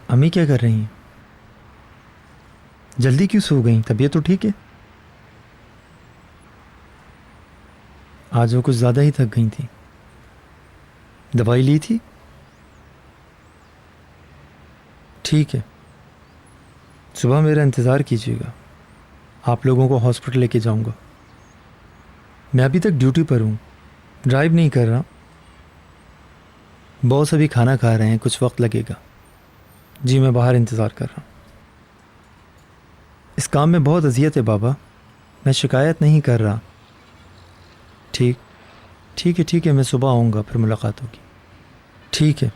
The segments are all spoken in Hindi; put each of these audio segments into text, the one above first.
अम्मी क्या कर रही हैं? जल्दी क्यों सो गई? तबीयत तो ठीक है? आज वो कुछ ज़्यादा ही थक गई थी। दवाई ली थी? ठीक है, सुबह मेरा इंतज़ार कीजिएगा। आप लोगों को हॉस्पिटल लेके जाऊंगा। मैं अभी तक ड्यूटी पर हूँ, ड्राइव नहीं कर रहा। बॉस अभी खाना खा रहे हैं, कुछ वक्त लगेगा। जी, मैं बाहर इंतज़ार कर रहा हूँ। इस काम में बहुत अजियत है बाबा, मैं शिकायत नहीं कर रहा। ठीक ठीक है, मैं सुबह आऊँगा, फिर मुलाकात होगी। ठीक है।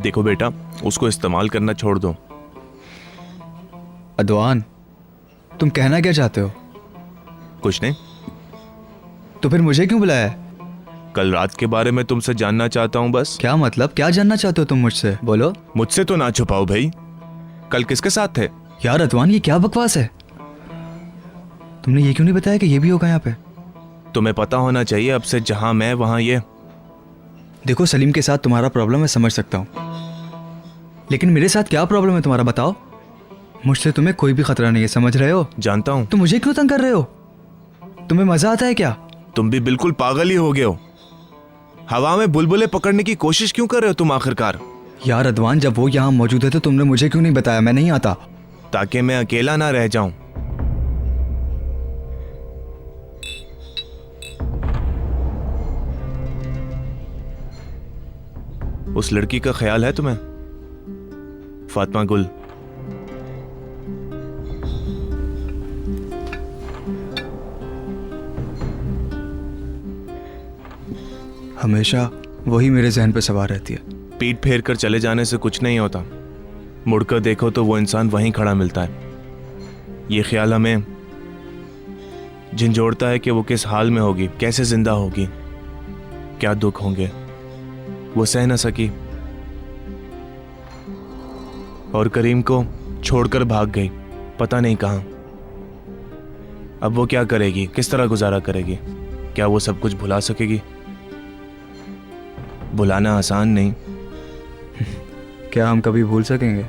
देखो बेटा, उसको इस्तेमाल करना छोड़ दो। अदवान, तुम कहना क्या चाहते हो? कुछ नहीं। तो फिर मुझे क्यों बुलाया है? कल रात के बारे में तुमसे जानना चाहता हूँ बस। क्या मतलब? क्या जानना चाहते हो तुम मुझसे? बोलो। मुझसे तो ना छुपाओ भाई, कल किसके साथ थे? यार अदवान, ये क्या बकवास है? तुमने ये क्यों नहीं बताया कि ये भी होगा यहाँ पे? तुम्हें पता होना चाहिए, अब से जहां मैं वहां ये। देखो, सलीम के साथ तुम्हारा प्रॉब्लम मैं समझ सकता हूँ, लेकिन मेरे साथ क्या प्रॉब्लम है तुम्हारा, बताओ। मुझसे तुम्हें कोई भी खतरा नहीं है, समझ रहे हो? जानता हूं। तुम मुझे क्यों तंग कर रहे हो? तुम्हें मजा आता है क्या? तुम भी बिल्कुल पागल ही हो गए हो। हवा में बुलबुले पकड़ने की कोशिश क्यों कर रहे हो तुम आखिरकार? यार अदवान, जब वो यहाँ मौजूद है तो तुमने मुझे क्यों नहीं बताया? मैं नहीं आता। ताकि मैं अकेला ना रह जाऊं। उस लड़की का ख्याल है तुम्हें? फातिमा गुल। हमेशा वही मेरे जहन पे सवार रहती है। पीठ फेर कर चले जाने से कुछ नहीं होता, मुड़कर देखो तो वो इंसान वहीं खड़ा मिलता है। ये ख्याल हमें झंझोड़ता है कि वो किस हाल में होगी, कैसे जिंदा होगी, क्या दुख होंगे। वो सह न सकी और करीम को छोड़कर भाग गई, पता नहीं कहां। अब वो क्या करेगी, किस तरह गुजारा करेगी? क्या वो सब कुछ भुला सकेगी? भुलाना आसान नहीं। क्या हम कभी भूल सकेंगे?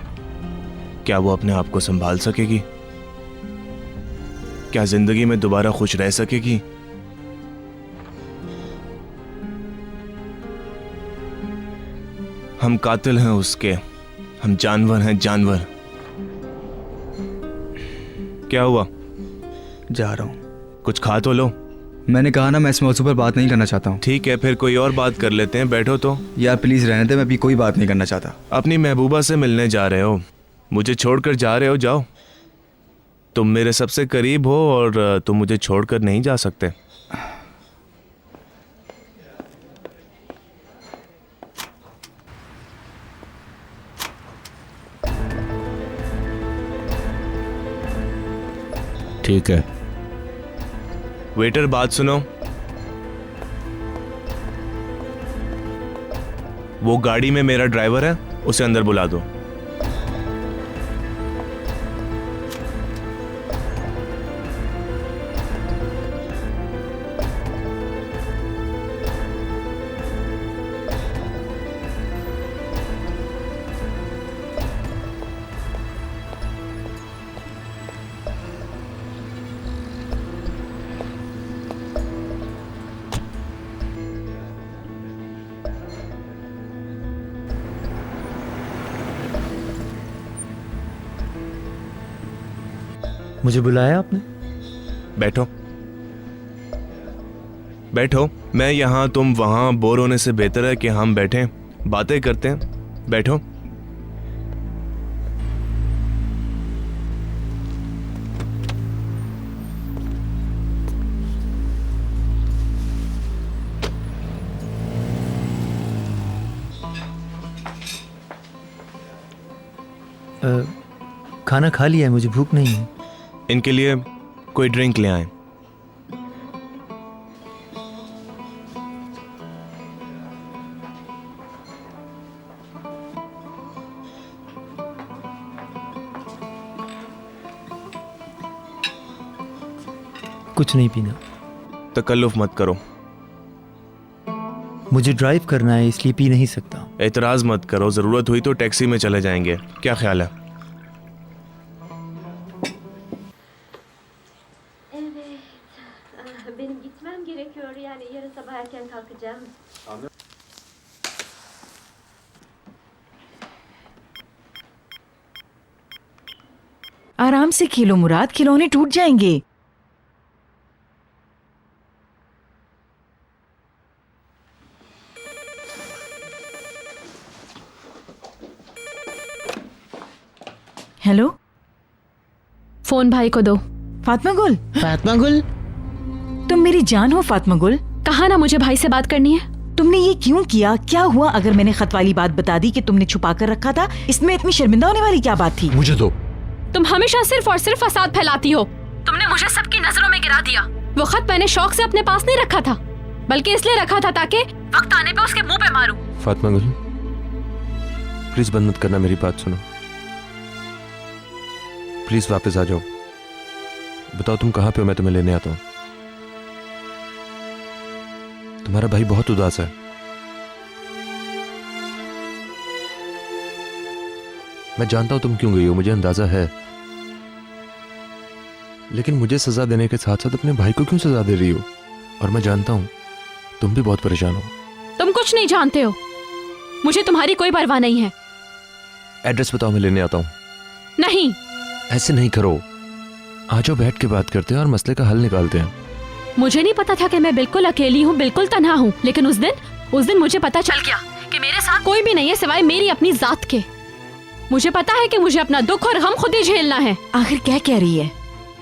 क्या वो अपने आप को संभाल सकेगी? क्या जिंदगी में दोबारा खुश रह सकेगी? हम कातिल हैं उसके, हम जानवर हैं, जानवर। क्या हुआ? जा रहा हूं। कुछ खा तो लो। मैंने कहा ना, मैं इस मौजू पर बात नहीं करना चाहता हूँ। ठीक है, फिर कोई और बात कर लेते हैं, बैठो तो। यार प्लीज रहने दे, मैं अभी कोई बात नहीं करना चाहता। अपनी महबूबा से मिलने जा रहे हो, मुझे छोड़कर जा रहे हो, जाओ। तुम मेरे सबसे करीब हो और तुम मुझे छोड़कर नहीं जा सकते। ठीक है। वेटर, बात सुनो। वो गाड़ी में मेरा ड्राइवर है, उसे अंदर बुला दो। मुझे बुलाया आपने? बैठो बैठो, मैं यहां तुम वहां, बोर होने से बेहतर है कि हम बैठें, बातें करते हैं। बैठो। खाना खा लिया है, मुझे भूख नहीं है। इनके लिए कोई ड्रिंक ले आए। कुछ नहीं पीना। तकल्लुफ मत करो। मुझे ड्राइव करना है इसलिए पी नहीं सकता। एतराज मत करो, जरूरत हुई तो टैक्सी में चले जाएंगे, क्या ख्याल है? Evet. Benim gitmem gerekiyor. Yani yarın sabah erken kalkacağım. आराम से खेलो मुराद, खिलौने टूट जाएंगे। हेलो, फोन भाई को दो। फातिमा गुल। फातिमा गुल, तुम मेरी जान हो फातिमा गुल। कहा ना मुझे भाई से बात करनी है। तुमने ये क्यों किया? क्या हुआ अगर मैंने खत वाली बात बता दी कि तुमने छुपा कर रखा था? इसमें इतनी शर्मिंदा होने वाली क्या बात थी? मुझे दो। तुम हमेशा सिर्फ और सिर्फ फसाद फैलाती हो। तुमने मुझे सबकी नजरों में गिरा दिया। वो खत मैंने शौक से अपने पास नहीं रखा था, बल्कि इसलिए रखा था ताकि वक्त आने पे उसके मुंह पे मारूं। फातिमा गुल, प्लीज बंद मत करना, मेरी बात सुनो। प्लीज वापस आ जाओ। बताओ तुम कहाँ पे हो, मैं तुम्हें लेने आता हूँ। तुम्हारा भाई बहुत उदास है। मैं जानता हूं तुम क्यों गई हो, मुझे अंदाजा है, लेकिन मुझे सजा देने के साथ साथ अपने भाई को क्यों सजा दे रही हो? और मैं जानता हूं तुम भी बहुत परेशान हो। तुम कुछ नहीं जानते हो, मुझे तुम्हारी कोई परवाह नहीं है। एड्रेस बताओ, मैं लेने आता हूं। नहीं, ऐसे नहीं करो, आ जाओ, बैठ के बात करते हैं और मसले का हल निकालते हैं। मुझे नहीं पता था कि मैं बिल्कुल अकेली हूँ, बिल्कुल तन्हा हूँ, लेकिन उस दिन मुझे पता चल गया कि मेरे साथ कोई भी नहीं है सिवाय मेरी अपनी जात के। मुझे पता है कि मुझे अपना दुख और गम खुद ही झेलना है। आखिर क्या कह रही है?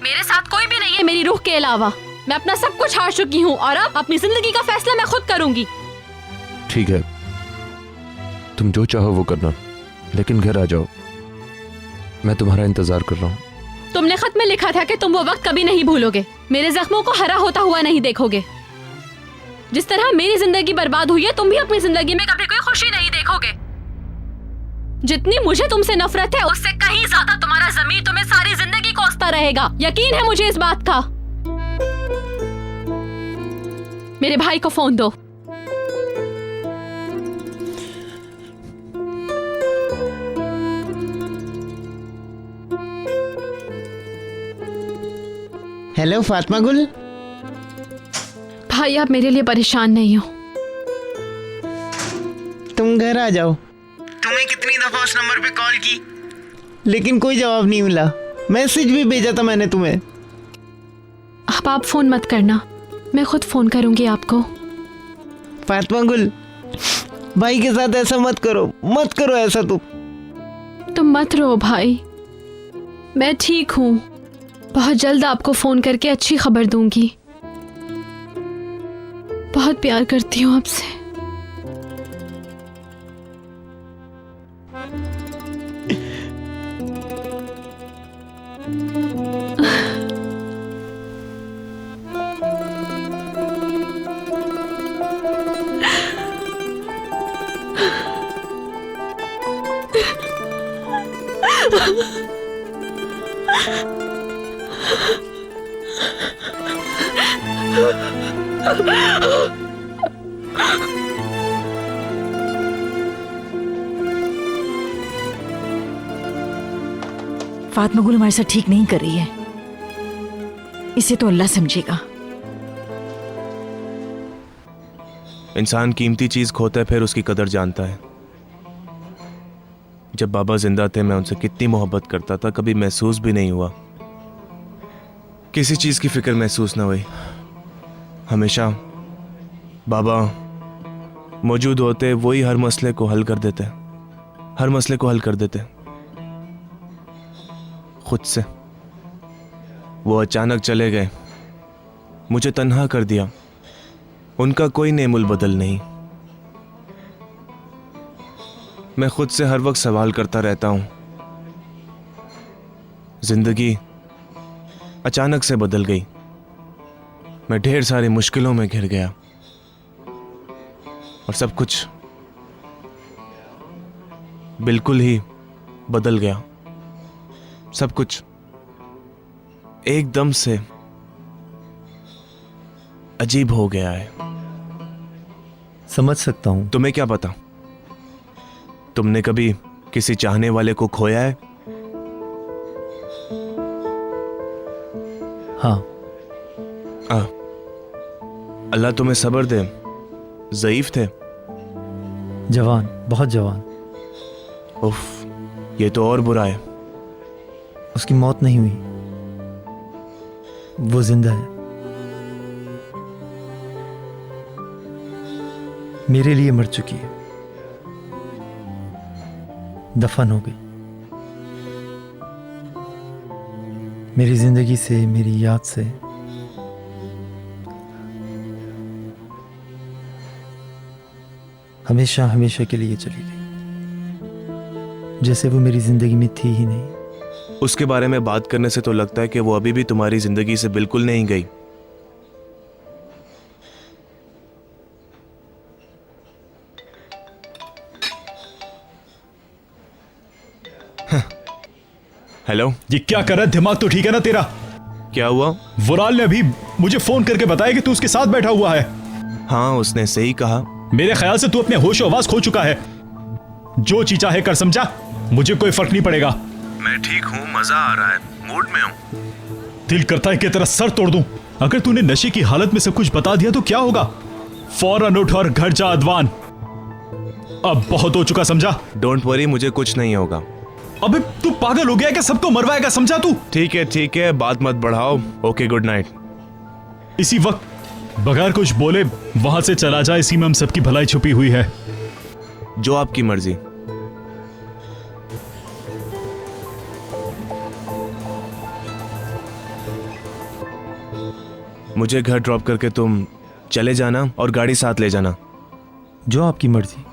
मेरे साथ कोई भी नहीं है मेरी रूह के अलावा। मैं अपना सब कुछ हार चुकी हूँ और अब अपनी जिंदगी का फैसला मैं खुद करूंगी। ठीक है, तुम जो चाहो वो करना, लेकिन घर आ जाओ, मैं तुम्हारा इंतजार कर रहा हूँ। तुमने खत में लिखा था कि तुम वो वक्त कभी नहीं भूलोगे, मेरे जख्मों को हरा होता हुआ नहीं देखोगे। जिस तरह मेरी जिंदगी बर्बाद हुई है, तुम भी अपनी जिंदगी में कभी कोई खुशी नहीं देखोगे। जितनी मुझे तुमसे नफरत है, उससे कहीं ज्यादा तुम्हारा ज़मीर तुम्हें सारी जिंदगी कोसता रहेगा। यकीन है मुझे इस बात का। मेरे भाई को फोन दो। हेलो फातिमा गुल। भाई आप मेरे लिए परेशान नहीं हो। तुम घर आ जाओ। तुम्हें कितनी दफा उस नंबर पे कॉल की, लेकिन कोई जवाब नहीं मिला। मैसेज भी भेजा था मैंने तुम्हें। अब आप फोन मत करना, मैं खुद फोन करूंगी आपको। फातिमा गुल, भाई के साथ ऐसा मत करो ऐसा। तुम मत रो भाई, मैं ठीक हूँ। बहुत जल्द आपको फोन करके अच्छी खबर दूंगी। बहुत प्यार करती हूँ आपसे। फातिमा गुल हमारे साथ ठीक नहीं कर रही है, इसे तो अल्लाह समझेगा। इंसान कीमती चीज खोता है, फिर उसकी कदर जानता है। जब बाबा जिंदा थे, मैं उनसे कितनी मोहब्बत करता था, कभी महसूस भी नहीं हुआ, किसी चीज की फिक्र महसूस ना हुई। हमेशा बाबा मौजूद होते, वही हर मसले को हल कर देते, हर मसले को हल कर देते खुद से। वो अचानक चले गए, मुझे तन्हा कर दिया। उनका कोई नेमुल बदल नहीं। मैं खुद से हर वक्त सवाल करता रहता हूं, जिंदगी अचानक से बदल गई। मैं ढेर सारी मुश्किलों में घिर गया और सब कुछ बिल्कुल ही बदल गया। सब कुछ एकदम से अजीब हो गया है। समझ सकता हूँ। तुम्हें क्या पता? तुमने कभी किसी चाहने वाले को खोया है? हाँ। अल्लाह तुम्हें सब्र दे। ज़ईफ थे? जवान, बहुत जवान। उफ, ये तो और बुरा है। उसकी मौत नहीं हुई, वो जिंदा है। मेरे लिए मर चुकी है, दफन हो गई। मेरी जिंदगी से, मेरी याद से हमेशा हमेशा के लिए चली गई, जैसे वो मेरी जिंदगी में थी ही नहीं। उसके बारे में बात करने से तो लगता है कि वो अभी भी तुम्हारी जिंदगी से बिल्कुल नहीं गई। हेलो, ये क्या कर रहा है? दिमाग तो ठीक है ना तेरा? क्या हुआ? वुराल ने अभी मुझे फोन करके बताया कि तू उसके साथ बैठा हुआ है। हाँ, उसने सही कहा। मेरे ख्याल से तू अपने होश आवाज खो चुका है। जो चीज चाहे कर, समझा? मुझे कोई फर्क नहीं पड़ेगा। मैं ठीक हूँ, मजा आ रहा है, मूड में हूँ। दिल करता है कि तेरा सर तोड़ दूं। अगर तूने नशे की हालत में सब कुछ बता दिया तो क्या होगा? फौरन उठ और घर जा अदवान। अब बहुत हो चुका, समझा? डोंट वरी, मुझे कुछ नहीं होगा। अबे तू पागल हो गया क्या? सबको मरवाएगा, समझा तू? ठीक है, बात मत बढ़ाओ। Okay, good night. इसी वक्त बगैर कुछ बोले वहां से चला जा। इसी में हम सबकी भलाई छुपी हुई है। जो आपकी मर्जी। मुझे घर ड्रॉप करके तुम चले जाना और गाड़ी साथ ले जाना। जो आपकी मर्जी।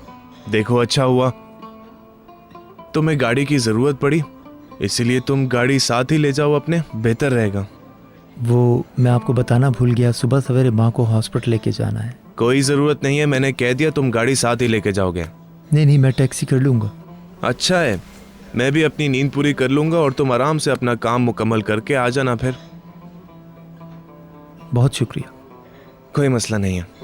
देखो, अच्छा हुआ तुम्हें गाड़ी की जरूरत पड़ी, इसीलिए तुम गाड़ी साथ ही ले जाओ अपने, बेहतर रहेगा। वो मैं आपको बताना भूल गया, सुबह सवेरे माँ को हॉस्पिटल लेके जाना है। कोई जरूरत नहीं है, मैंने कह दिया, तुम गाड़ी साथ ही लेके जाओगे। नहीं, मैं टैक्सी कर लूँगा। अच्छा है, मैं भी अपनी नींद पूरी कर लूंगा और तुम आराम से अपना काम मुकम्मल करके आ जाना फिर। बहुत शुक्रिया। कोई मसला नहीं है।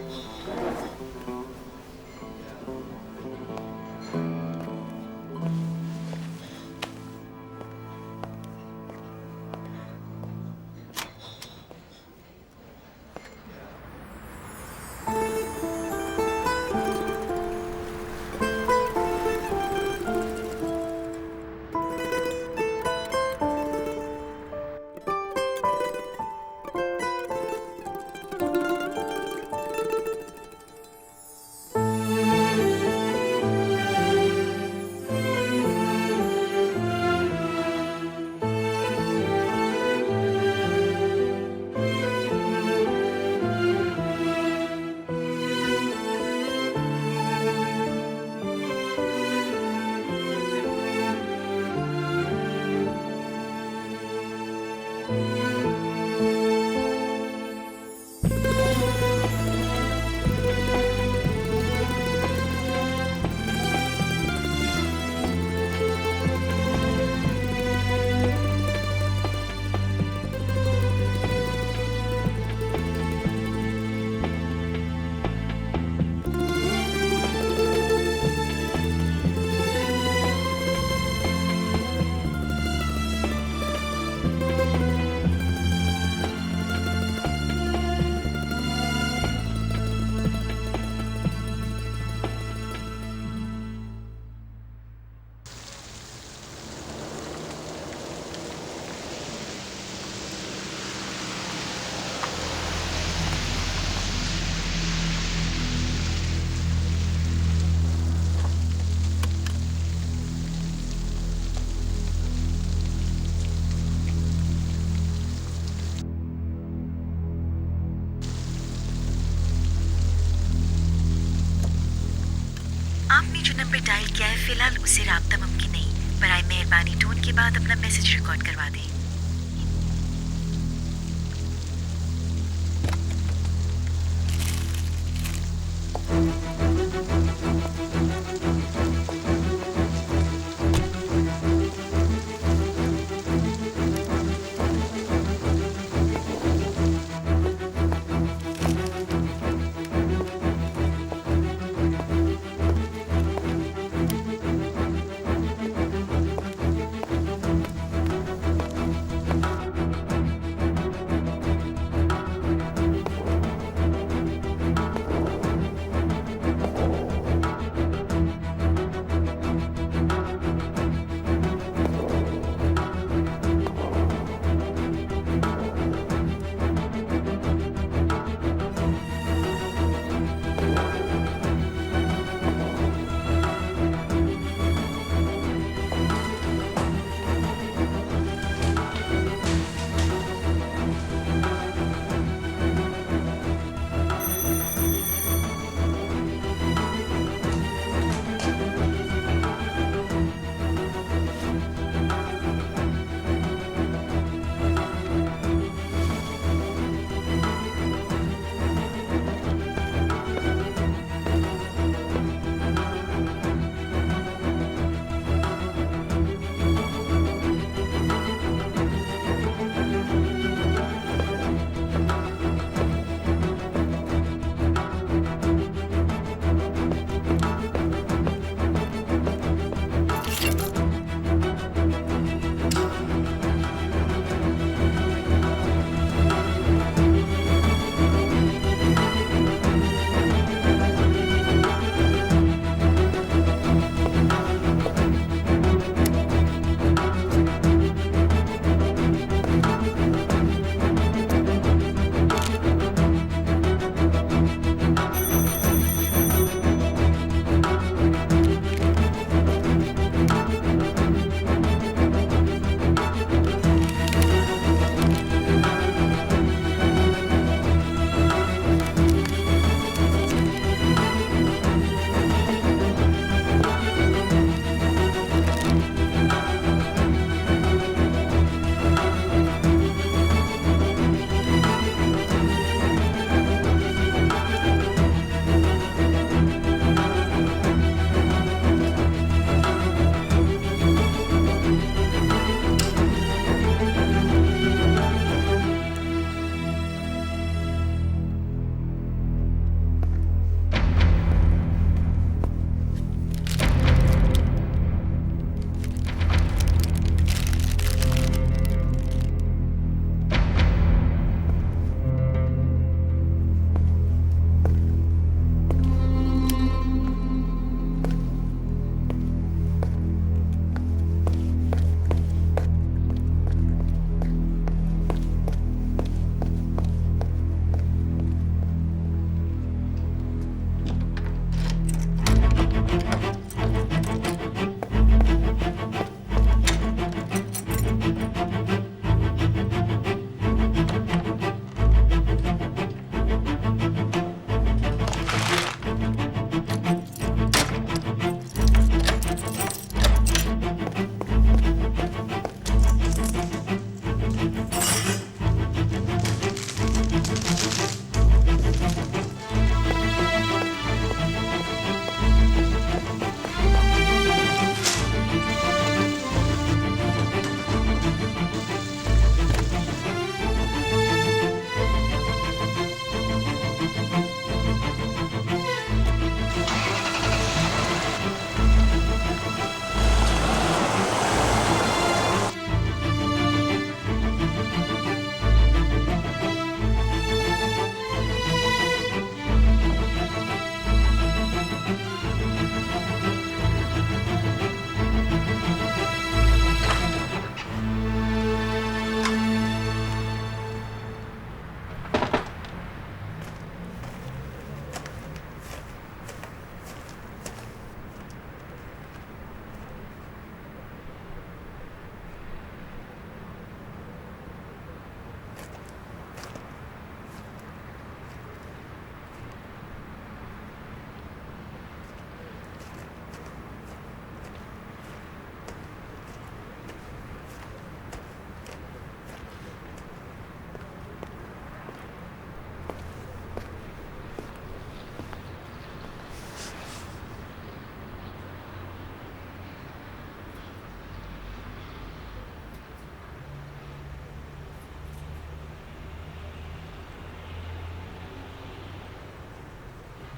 आपने जो नंबर डायल किया है फिलहाल उससे राब्ता मुमकिन नहीं। बराए मेहरबानी टोन के बाद अपना मैसेज रिकॉर्ड करवा दें।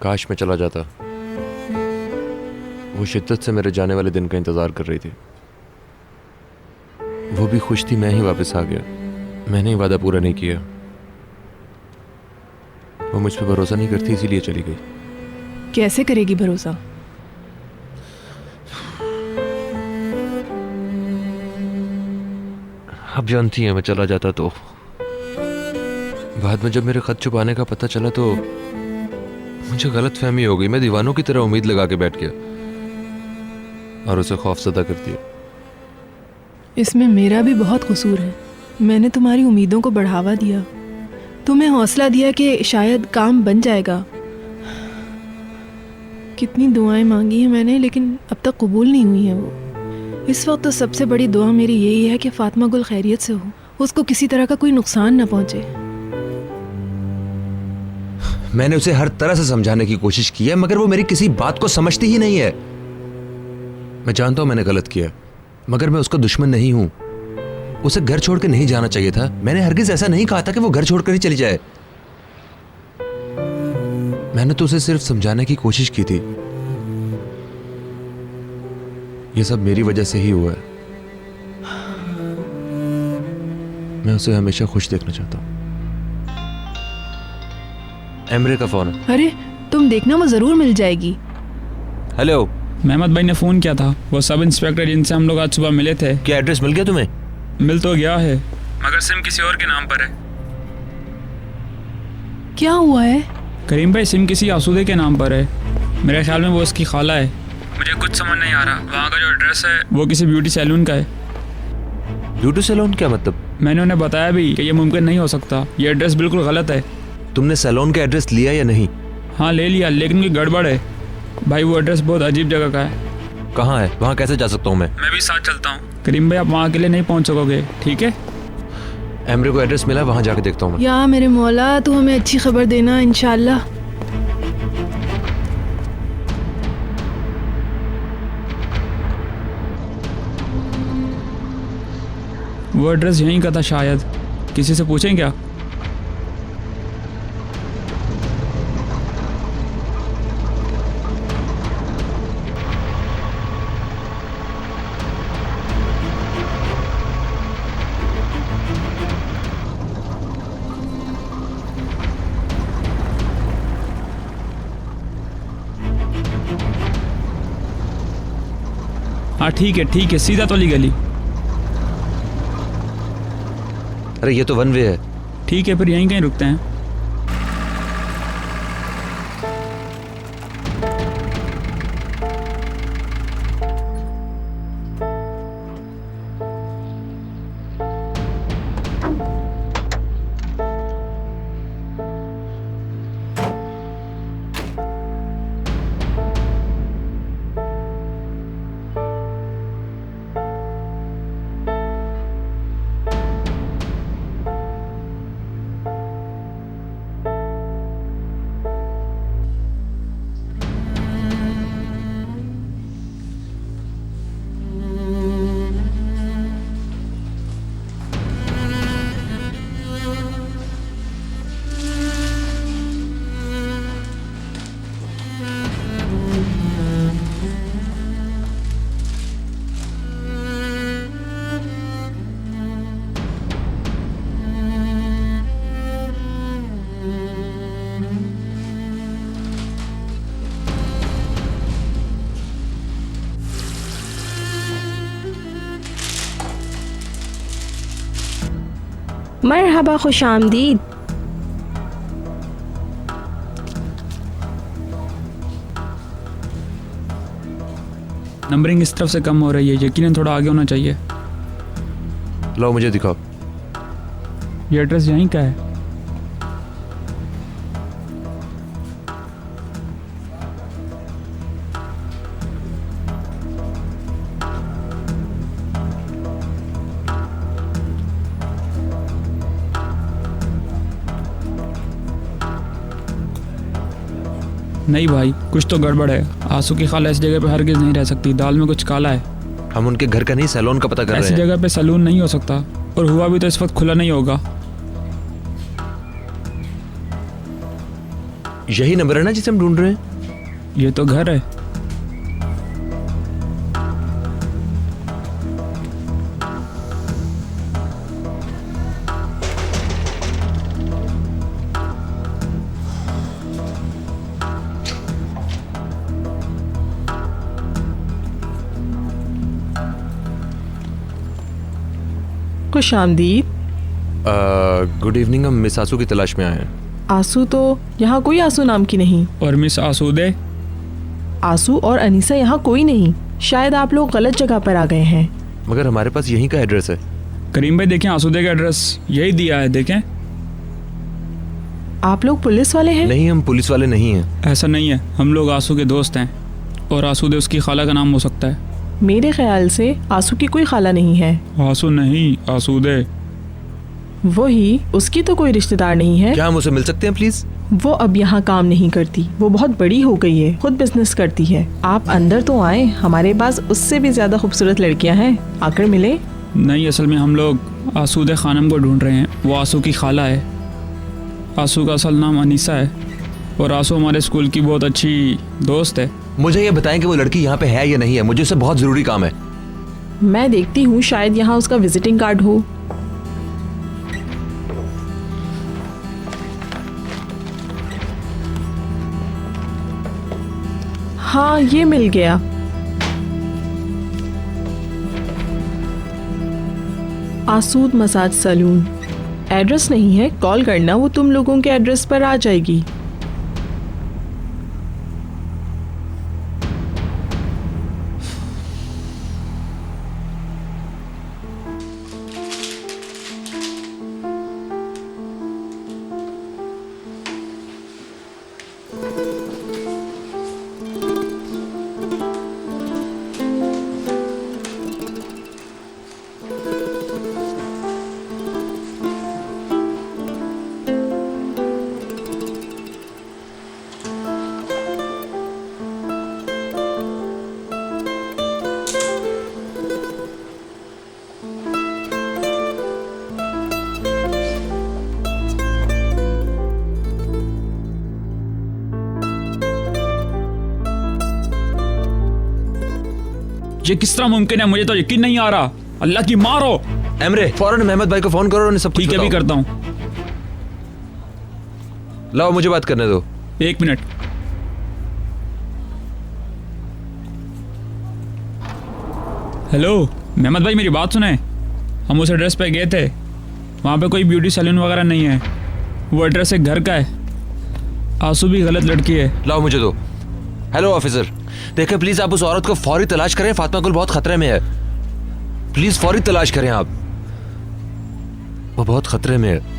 काश मैं चला जाता। वो शिद्दत से मेरे जाने वाले दिन का इंतजार कर रही थी। वो भी खुश थी, मैं ही वापस आ गया। मैंने ही वादा पूरा नहीं किया। वो मुझ पर भरोसा नहीं करती, इसीलिए चली गई। कैसे करेगी भरोसा? अब जानती हैं, मैं चला जाता तो बाद में जब मेरे खत छुपाने का पता चला तो मुझे गलत फहमी हो गई। मैं दीवानों की तरह उम्मीद लगा के बैठ गया और उसे खौफजदा कर दिया। इसमें मेरा भी बहुत कसूर है। मैंने तुम्हारी उम्मीदों को बढ़ावा दिया, तुम्हें हौसला दिया कि शायद काम बन जाएगा। कितनी दुआएं मांगी हैं मैंने, लेकिन अब तक कबूल नहीं हुई हैं वो। इस वक्त तो सबसे बड़ी दुआ मेरी यही है कि फातिमा गुल खैरियत से हो, उसको किसी तरह का कोई नुकसान न पहुंचे। मैंने उसे हर तरह से समझाने की कोशिश की है, मगर वो मेरी किसी बात को समझती ही नहीं है। मैं जानता हूं मैंने गलत किया, मगर मैं उसका दुश्मन नहीं हूं। उसे घर छोड़ के नहीं जाना चाहिए था। मैंने हरगिज ऐसा नहीं कहा था कि वो घर छोड़कर ही चली जाए। मैंने तो उसे सिर्फ समझाने की कोशिश की थी। ये सब मेरी वजह से ही हुआ है। मैं उसे हमेशा खुश देखना चाहता हूं। एमरे का फोन है। अरे तुम देखना, वो जरूर मिल जाएगी। हेलो, मेहमद भाई ने फोन किया था, वो सब इंस्पेक्टर जिनसे हम लोग आज सुबह मिले थे। क्या एड्रेस मिल गया तुम्हें? मिल तो गया है, मगर सिम किसी और के नाम पर है। क्या हुआ है? करीम भाई, सिम किसी आसूदे के नाम पर है। मेरे ख्याल में वो उसकी खाला है। मुझे कुछ समझ नहीं आ रहा। वहाँ का जो एड्रेस है वो किसी ब्यूटी सैलून का है। ब्यूटी सैलून क्या मतलब? मैंने उन्हें बताया भी कि ये मुमकिन नहीं हो सकता, ये एड्रेस बिल्कुल गलत है। तुमने सैलून का एड्रेस लिया या नहीं? हाँ ले लिया, लेकिन कोई गड़बड़ है भाई। वो एड्रेस बहुत अजीब जगह का है। कहाँ है? वहाँ कैसे जा सकता हूँ मैं भी साथ चलता हूँ। करीम भाई, आप वहाँ अकेले नहीं पहुँच सकोगे, ठीक है? एमरे को एड्रेस मिला, वहाँ जाके देखता हूँ। या मेरे मौला, तू हमें अच्छी खबर देना इंशाल्लाह। वो एड्रेस यहीं का था शायद। किसी से पूछें क्या? हाँ ठीक है, सीधा तोली गली। अरे ये तो वन वे है। ठीक है, फिर यहीं कहीं रुकते हैं। मरहबा, खुश आमदीद। नंबरिंग इस तरफ से कम हो रही है, यकीनन थोड़ा आगे होना चाहिए। लो मुझे दिखाओ। ये एड्रेस यहीं का है। नहीं भाई, कुछ तो गड़बड़ है। आंसू की खाला इस जगह पे हरगिज नहीं रह सकती। दाल में कुछ काला है। हम उनके घर का नहीं, सैलून का पता कर रहे हैं। ऐसी जगह पे सैलून नहीं हो सकता, और हुआ भी तो इस वक्त खुला नहीं होगा। यही नंबर है ना जिसे हम ढूंढ रहे हैं? ये तो घर है। खुश आमदीद। गुड इवनिंग, हम मिस आसू की तलाश में आए हैं। आंसू तो यहाँ कोई आंसू नाम की नहीं। और मिस आसूदे? आंसू और अनीसा यहाँ कोई नहीं। शायद आप लोग गलत जगह पर आ गए हैं। मगर हमारे पास यहीं का एड्रेस है। करीम भाई देखें, आसूदे का एड्रेस यही दिया है, देखें। आप लोग पुलिस वाले हैं? नहीं, हम पुलिस वाले नहीं हैं। ऐसा नहीं है, हम लोग आंसू के दोस्त हैं और आसूदे उसकी खाला का नाम हो सकता है। मेरे ख्याल से आंसू की कोई खाला नहीं है। आंसू नहीं, आसूदे। वही, उसकी तो कोई रिश्तेदार नहीं है। क्या हम उसे मिल सकते हैं प्लीज? वो अब यहाँ काम नहीं करती, वो बहुत बड़ी हो गई है, खुद बिजनेस करती है। आप अंदर तो आए, हमारे पास उससे भी ज्यादा खूबसूरत लड़कियाँ हैं, आकर मिले। नहीं, असल में हम लोग आसूदे खानम को ढूंढ रहे हैं। वो आंसू की खाला है। आंसू का असल नाम अनीसा है और आंसू हमारे स्कूल की बहुत अच्छी दोस्त है। मुझे ये बताएं कि वो लड़की यहाँ पे है या नहीं है, मुझे उससे बहुत जरूरी काम है। मैं देखती हूँ, शायद यहाँ उसका विजिटिंग कार्ड हो। हाँ, ये मिल गया। आसूद मसाज सैलून। एड्रेस नहीं है, कॉल करना, वो तुम लोगों के एड्रेस पर आ जाएगी। ये किस तरह मुमकिन है? मुझे तो यकीन नहीं आ रहा। अल्लाह की मारो। एमरे, फौरन मेहमद भाई को फोन करो और उन्हें सब कुछ ठीक है, भी बताओ। करता हूँ। लाओ, मुझे बात करने दो। 1 मिनट। हेलो मेहमद भाई, मेरी बात सुने। हम उस एड्रेस पे गए थे, वहाँ पे कोई ब्यूटी सैलून वगैरह नहीं है। वो एड्रेस एक घर का है। आंसू भी गलत लड़की है। लाओ मुझे दो। हेलो ऑफिसर, देखें प्लीज आप उस औरत को फौरी तलाश करें। फातिमा गुल बहुत खतरे में है। प्लीज फौरी तलाश करें आप, वो बहुत खतरे में है।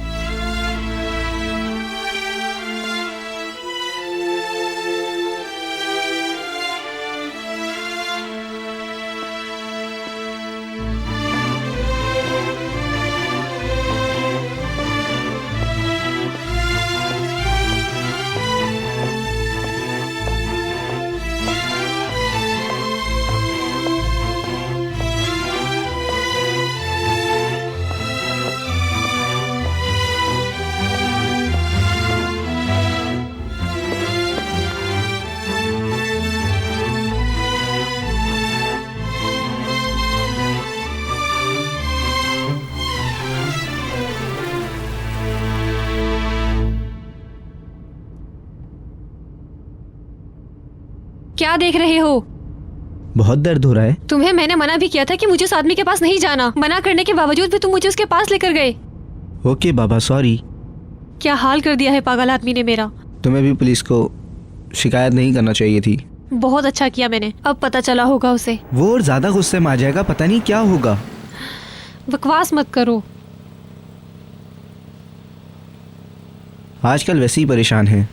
क्या देख रहे हो? बहुत दर्द हो रहा है। तुम्हें मैंने मना भी किया था कि मुझे उस आदमी के पास नहीं जाना। मना करने के बावजूद भी तुम मुझे उसके पास लेकर गए। ओके बाबा, सॉरी। क्या हाल कर दिया है पागल आदमी ने मेरा। तुम्हें भी पुलिस को शिकायत नहीं करना चाहिए थी। बहुत अच्छा किया मैंने। अब पता चला होगा उसे। वो और ज्यादा गुस्से में आ जाएगा, पता नहीं क्या होगा। बकवास मत करो। आजकल वैसे ही परेशान है।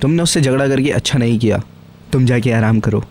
तुमने उससे झगड़ा करके अच्छा नहीं किया। तुम जाके आराम करो।